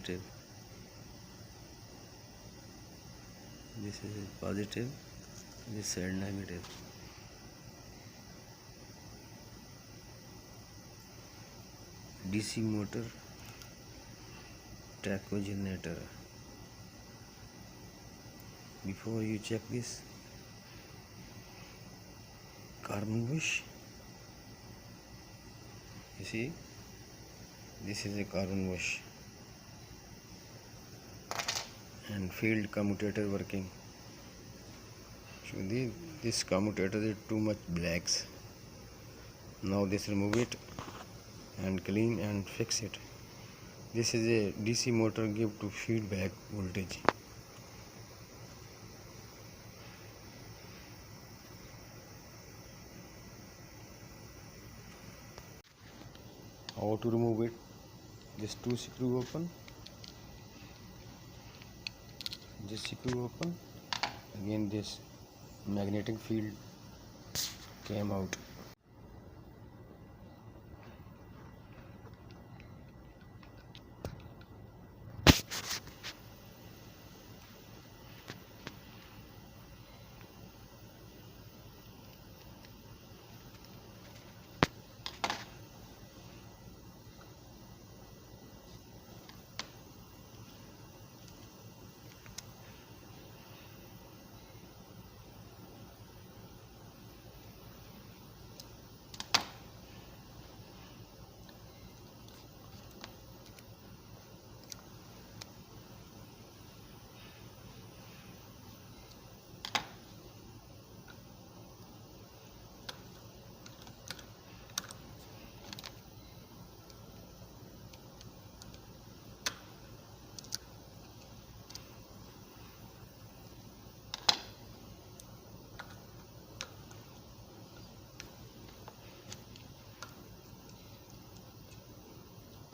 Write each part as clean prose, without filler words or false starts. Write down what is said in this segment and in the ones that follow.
positive, this is positive, this side negative. DC motor, Tacho generator. Before you check this, carbon bush, you see, this is a carbon bush and field commutator working. So this commutator is too much blacks. Now this remove it and clean and fix it. This is a DC motor give to feedback voltage. How to remove it? This two screw open, this screw open, again this magnetic field came out.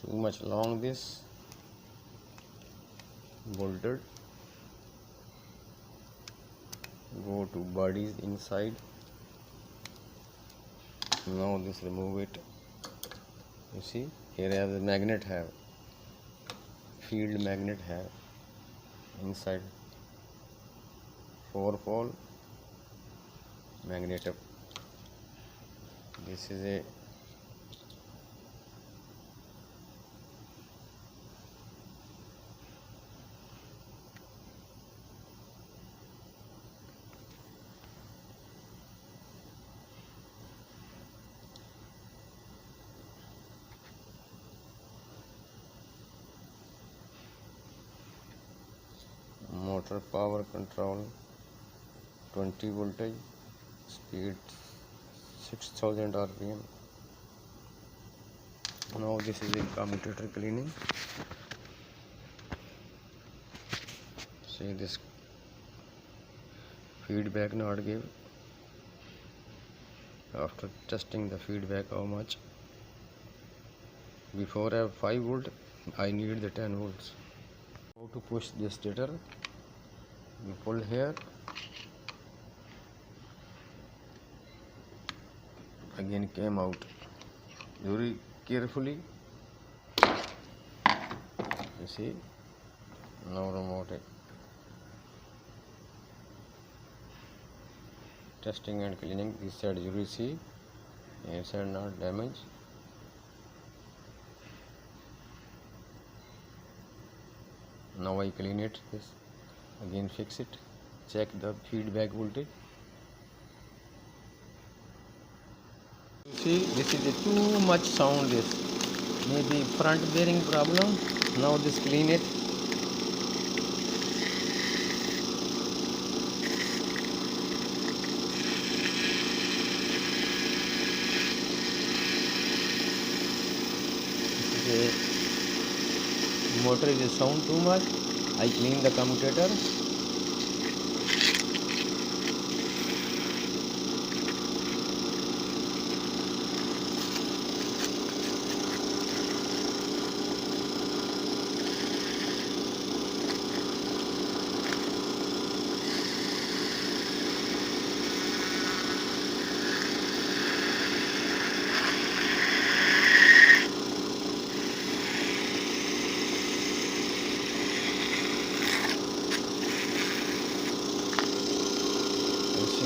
Too much long this bolted. Go to bodies inside. Now this remove it. You see here I have the magnet have field magnet have inside 4-pole magnet up. This is a motor power control, 20 voltage, speed 6000 rpm. Now this is a commutator cleaning. See this feedback not give. After testing the feedback how much, before I have 5 volt, I need the 10 volts. How to push this stator? You pull here, again came out. Very carefully. You see, now remote it. Testing and cleaning. This side you will see, inside not damaged. Now I clean it. This again fix it. Check the feedback voltage. See, this is a too much sound. This maybe front bearing problem. Now this clean it. The motor is a sound too much. I clean the commutator.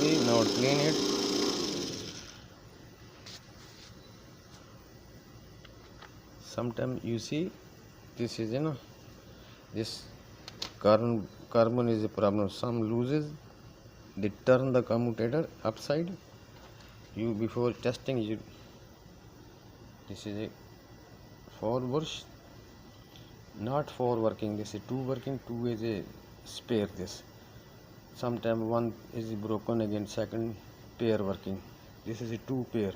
see, now clean it. Sometimes you see this is this carbon is a problem. Some loses, they turn the commutator upside. You before testing you, this is a 4 bush, not 4 working, this is 2 working, 2 is a spare. This sometimes one is broken, again second pair working. This is a 2 pair.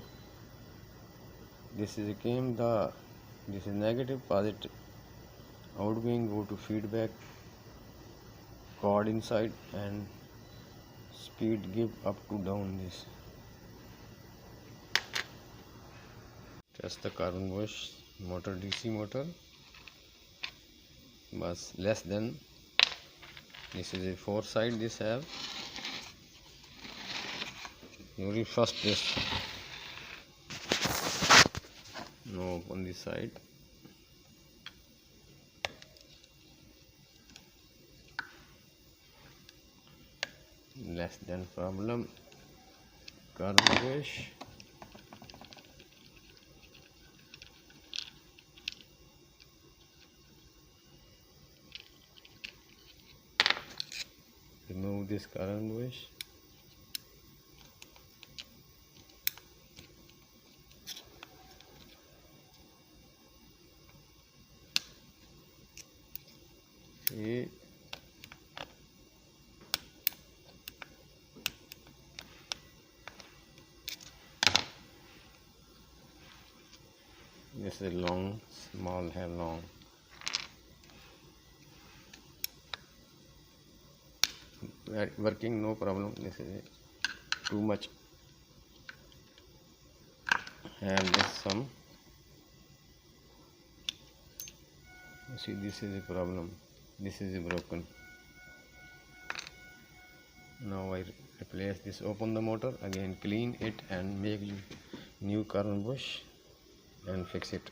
This is this is negative, positive, outgoing go to feedback cord inside, and speed give up to down. This test the carbon bush motor, DC motor was less than. This is a 4 side, this have you first this, no, on this side less than problem. Carbon bush, remove this carbon bush. See, this is long, small have long. Working no problem. This is too much, and this some. See, this is a problem, this is a broken. Now I replace this, open the motor again, clean it and make new carbon bush and fix it.